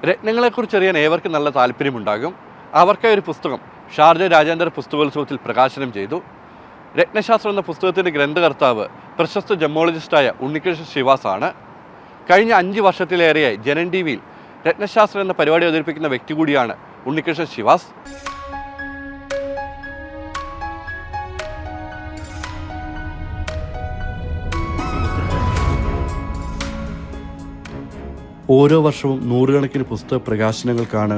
രത്നങ്ങളെക്കുറിച്ച് അറിയാൻ ഏവർക്കും നല്ല താല്പര്യമുണ്ടാകും. അവർക്കായി ഒരു പുസ്തകം ഷാർജ രാജ്യാന്തര പുസ്തകോത്സവത്തിൽ പ്രകാശനം ചെയ്തു. രത്നശാസ്ത്രം എന്ന പുസ്തകത്തിൻ്റെ ഗ്രന്ഥകർത്താവ് പ്രശസ്ത ജമ്മോളജിസ്റ്റായ ഉണ്ണികൃഷ്ണൻ ശിവാസ് ആണ്. കഴിഞ്ഞ 5 വർഷത്തിലേറെയായി ജനൻ ടി വിയിൽ രത്നശാസ്ത്രം എന്ന പരിപാടി അവതരിപ്പിക്കുന്ന വ്യക്തി കൂടിയാണ് ഉണ്ണികൃഷ്ണൻ ശിവാസ്. ഓരോ വർഷവും നൂറുകണക്കിന് പുസ്തക പ്രകാശനങ്ങൾക്കാണ്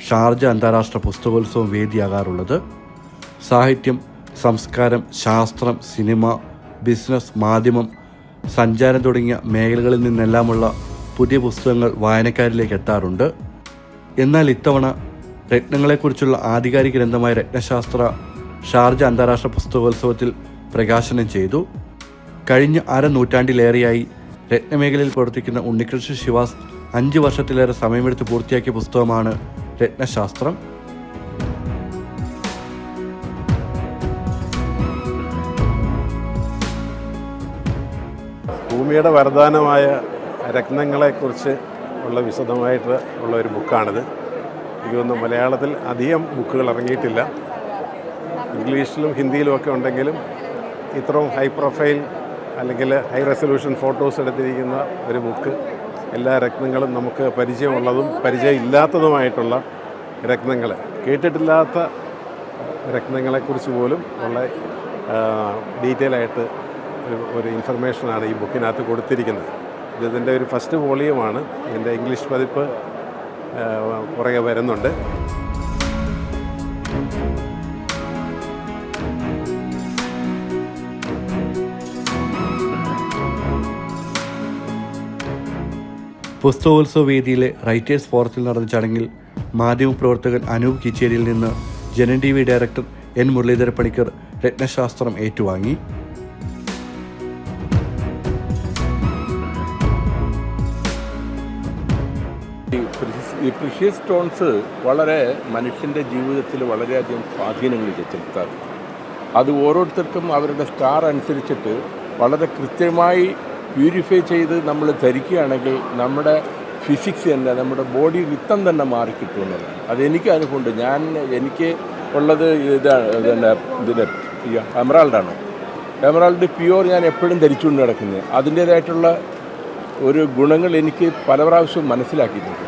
ഷാർജ അന്താരാഷ്ട്ര പുസ്തകോത്സവം വേദിയാകാറുള്ളത്. സാഹിത്യം, സംസ്കാരം, ശാസ്ത്രം, സിനിമ, ബിസിനസ്, മാധ്യമം, സഞ്ചാരം തുടങ്ങിയ മേഖലകളിൽ നിന്നെല്ലാമുള്ള പുതിയ പുസ്തകങ്ങൾ വായനക്കാരിലേക്ക് എത്താറുണ്ട്. എന്നാൽ ഇത്തവണ രത്നങ്ങളെക്കുറിച്ചുള്ള ആധികാരിക ഗ്രന്ഥമായ രത്നശാസ്ത്ര ഷാർജ അന്താരാഷ്ട്ര പുസ്തകോത്സവത്തിൽ പ്രകാശനം ചെയ്തു. കഴിഞ്ഞ നൂറ്റാണ്ടിലേറെയായി രത്നമേഖലയിൽ പ്രവർത്തിക്കുന്ന ഉണ്ണികൃഷ്ണൻ ശിവാസ് 5 വർഷത്തിലേറെ സമയമെടുത്ത് പൂർത്തിയാക്കിയ പുസ്തകമാണ് രത്നശാസ്ത്രം. ഭൂമിയുടെ വരദാനമായ രത്നങ്ങളെക്കുറിച്ച് ഉള്ള വിശദമായിട്ട് ഉള്ള ഒരു ബുക്കാണിത്. എനിക്ക് തോന്നുന്നു മലയാളത്തിൽ അധികം ബുക്കുകൾ ഇറങ്ങിയിട്ടില്ല. ഇംഗ്ലീഷിലും ഹിന്ദിയിലും ഒക്കെ ഉണ്ടെങ്കിലും ഇത്രയും ഹൈ പ്രൊഫൈൽ അല്ലെങ്കിൽ ഹൈ റെസൊല്യൂഷൻ ഫോട്ടോസ് എടുത്തിരിക്കുന്ന ഒരു ബുക്ക്, എല്ലാ രത്നങ്ങളും നമുക്ക് പരിചയമുള്ളതും പരിചയമില്ലാത്തതുമായിട്ടുള്ള രത്നങ്ങൾ, കേട്ടിട്ടില്ലാത്ത രത്നങ്ങളെക്കുറിച്ച് പോലും ഉള്ള ഡീറ്റെയിൽ ആയിട്ട് ഒരു ഇൻഫർമേഷനാണ് ഈ ബുക്കിനകത്ത് കൊടുത്തിരിക്കുന്നത്. ഇതിൻ്റെ ഒരു ഫസ്റ്റ് വോളിയമാണ്. ഇതിൻ്റെ ഇംഗ്ലീഷ് പതിപ്പ് പുറകെ വരുന്നുണ്ട്. പുസ്തകോത്സവ വേദിയിലെ റൈറ്റേഴ്സ് ഫോറത്തിൽ നടന്ന ചടങ്ങിൽ മാധ്യമപ്രവർത്തകൻ അനൂപ് കിച്ചേരിയിൽ നിന്ന് Janam T V director N Muralidhara Panicker രത്നശാസ്ത്രം ഏറ്റുവാങ്ങി. ഈ പ്രഷ്യസ് സ്റ്റോൺസ് വളരെ മനുഷ്യൻ്റെ ജീവിതത്തിൽ വളരെയധികം സ്വാധീനങ്ങൾ ചെലുത്താറുണ്ട്. അത് ഓരോരുത്തർക്കും അവരുടെ സ്റ്റാർ അനുസരിച്ചിട്ട് വളരെ കൃത്യമായി പ്യൂരിഫൈ ചെയ്ത് നമ്മൾ ധരിക്കുകയാണെങ്കിൽ നമ്മുടെ ഫിസിക്സ് തന്നെ, നമ്മുടെ ബോഡി റിത്തം തന്നെ മാറിക്കിട്ടുമെന്നുള്ളത് അതെനിക്ക് അനുഭവമുണ്ട്. എനിക്ക് ഉള്ളത് ഇതിൻ്റെ എമറാൾഡാണ്. എമറാൾഡ് പ്യുവർ ഞാൻ എപ്പോഴും ധരിച്ചുകൊണ്ട് നടക്കുന്നത്. അതിൻ്റേതായിട്ടുള്ള ഒരു ഗുണങ്ങൾ എനിക്ക് പല പ്രാവശ്യവും മനസ്സിലാക്കിയിട്ടുണ്ട്.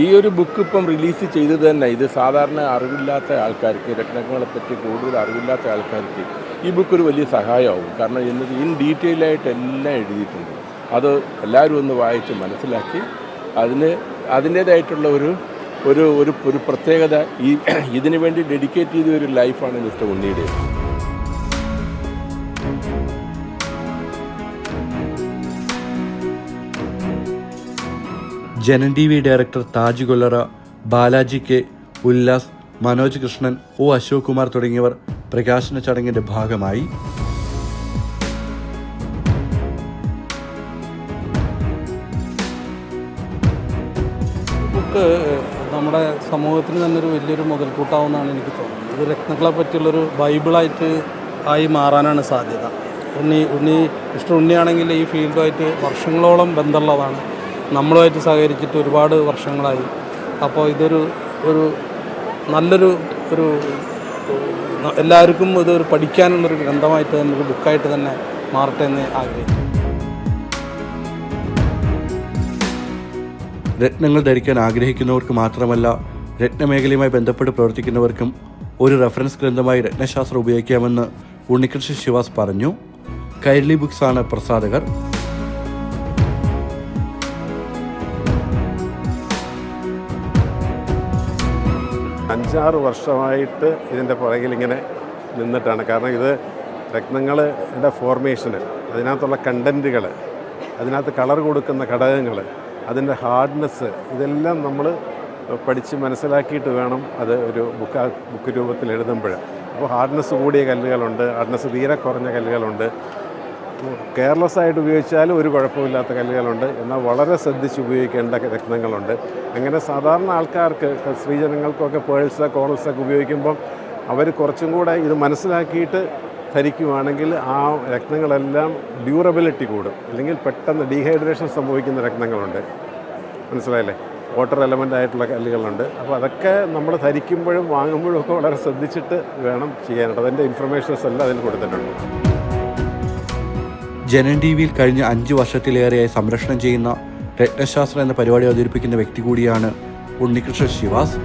ഈ ഒരു ബുക്ക് ഇപ്പം റിലീസ് ചെയ്തത് തന്നെ ഇത് സാധാരണ അറിവില്ലാത്ത ആൾക്കാർക്ക്, രത്നങ്ങളെപ്പറ്റി കൂടുതൽ അറിവില്ലാത്ത ആൾക്കാർക്ക് ഈ ബുക്ക് ഒരു വലിയ സഹായമാവും. കാരണം എന്നത് ഇൻ ഡീറ്റെയിൽ ആയിട്ട് എല്ലാം എഴുതിയിട്ടുണ്ട്. അത് എല്ലാവരും ഒന്ന് വായിച്ച് മനസ്സിലാക്കി അതിൻ്റേതായിട്ടുള്ള ഒരു പ്രത്യേകത ഇതിനു വേണ്ടി ഡെഡിക്കേറ്റ് ചെയ്ത ഒരു ലൈഫാണ് മിസ്റ്റർ ഉണ്ണിയുടെ. Janam T V director Taj കൊല്ലറ, Balaji K, Ullas, Manoj Krishnan, O Ashok Kumar തുടങ്ങിയവർ പ്രകാശന ചടങ്ങിൻ്റെ ഭാഗമായി. ബുക്ക് നമ്മുടെ സമൂഹത്തിന് തന്നെ ഒരു വലിയൊരു മുതൽക്കൂട്ടാവുമെന്നാണ് എനിക്ക് തോന്നുന്നത്. ഇത് രത്നങ്ങളെ പറ്റിയുള്ളൊരു ബൈബിളായിട്ട് മാറാനാണ് സാധ്യത. മിസ്റ്റർ ഉണ്ണിയാണെങ്കിൽ ഈ ഫീൽഡുമായിട്ട് വർഷങ്ങളോളം ബന്ധമുള്ളതാണ്. നമ്മളുമായിട്ട് സഹകരിച്ചിട്ട് ഒരുപാട് വർഷങ്ങളായി. അപ്പോൾ ഇതൊരു നല്ലൊരു എല്ലാവർക്കും ഇതൊരു പഠിക്കാനുള്ളൊരു ഗ്രന്ഥമായിട്ട് തന്നെ, ഒരു ബുക്കായിട്ട് തന്നെ മാറട്ടെ എന്ന് ആഗ്രഹിക്കുന്നു. രത്നങ്ങൾ ധരിക്കാൻ ആഗ്രഹിക്കുന്നവർക്ക് മാത്രമല്ല, രത്നമേഖലയുമായി ബന്ധപ്പെട്ട് പ്രവർത്തിക്കുന്നവർക്കും ഒരു റെഫറൻസ് ഗ്രന്ഥമായി രത്നശാസ്ത്രം ഉപയോഗിക്കാമെന്ന് ഉണ്ണികൃഷ്ണൻ ശിവാസ് പറഞ്ഞു. കൈരളി ബുക്സാണ് പ്രസാധകർ. അഞ്ചാറ് വർഷമായിട്ട് ഇതിൻ്റെ പുറകിൽ ഇങ്ങനെ നിന്നിട്ടാണ്. കാരണം ഇത് രത്നങ്ങളുടെ ഫോർമേഷന്, അതിനകത്തുള്ള കണ്ടൻറ്റുകൾ, അതിനകത്ത് കളർ കൊടുക്കുന്ന ഘടകങ്ങൾ, അതിൻ്റെ ഹാർഡ്നെസ്, ഇതെല്ലാം നമ്മൾ പഠിച്ച് മനസ്സിലാക്കിയിട്ട് വേണം അത് ഒരു ബുക്ക് രൂപത്തിൽ എഴുതുമ്പോൾ. അപ്പോൾ ഹാർഡ്നെസ് കൂടിയ കല്ലുകളുണ്ട്, ഹാർഡ്നെസ് തീരെ കുറഞ്ഞ കല്ലുകളുണ്ട്, കെയർലെസ് ആയിട്ട് ഉപയോഗിച്ചാലും ഒരു കുഴപ്പമില്ലാത്ത കല്ലുകളുണ്ട്, എന്നാൽ വളരെ ശ്രദ്ധിച്ച് ഉപയോഗിക്കേണ്ട രത്നങ്ങളുണ്ട്. അങ്ങനെ സാധാരണ ആൾക്കാർക്ക്, സ്ത്രീജനങ്ങൾക്കൊക്കെ പേഴ്സ്, കോറൽസൊക്കെ ഉപയോഗിക്കുമ്പം അവർ കുറച്ചും കൂടെ ഇത് മനസ്സിലാക്കിയിട്ട് ധരിക്കുവാണെങ്കിൽ ആ രത്നങ്ങളെല്ലാം ഡ്യൂറബിലിറ്റി കൂടും. അല്ലെങ്കിൽ പെട്ടെന്ന് ഡീഹൈഡ്രേഷൻ സംഭവിക്കുന്ന രത്നങ്ങളുണ്ട്, മനസ്സിലായില്ലേ? വാട്ടർ എലമെൻ്റ് ആയിട്ടുള്ള കല്ലുകളുണ്ട്. അപ്പോൾ അതൊക്കെ നമ്മൾ ധരിക്കുമ്പോഴും വാങ്ങുമ്പോഴും ഒക്കെ വളരെ ശ്രദ്ധിച്ചിട്ട് വേണം ചെയ്യാനായിട്ട്. അതിൻ്റെ ഇൻഫർമേഷൻസ് എല്ലാം അതിൽ കൊടുത്തിട്ടുണ്ട്. ജനൻ ടി വിയിൽ കഴിഞ്ഞ 5 വർഷത്തിലേറെയായി സംരക്ഷണം ചെയ്യുന്ന രത്നശാസ്ത്രം എന്ന പരിപാടി അവതരിപ്പിക്കുന്ന വ്യക്തി കൂടിയാണ് ഉണ്ണികൃഷ്ണൻ ശിവാസ്.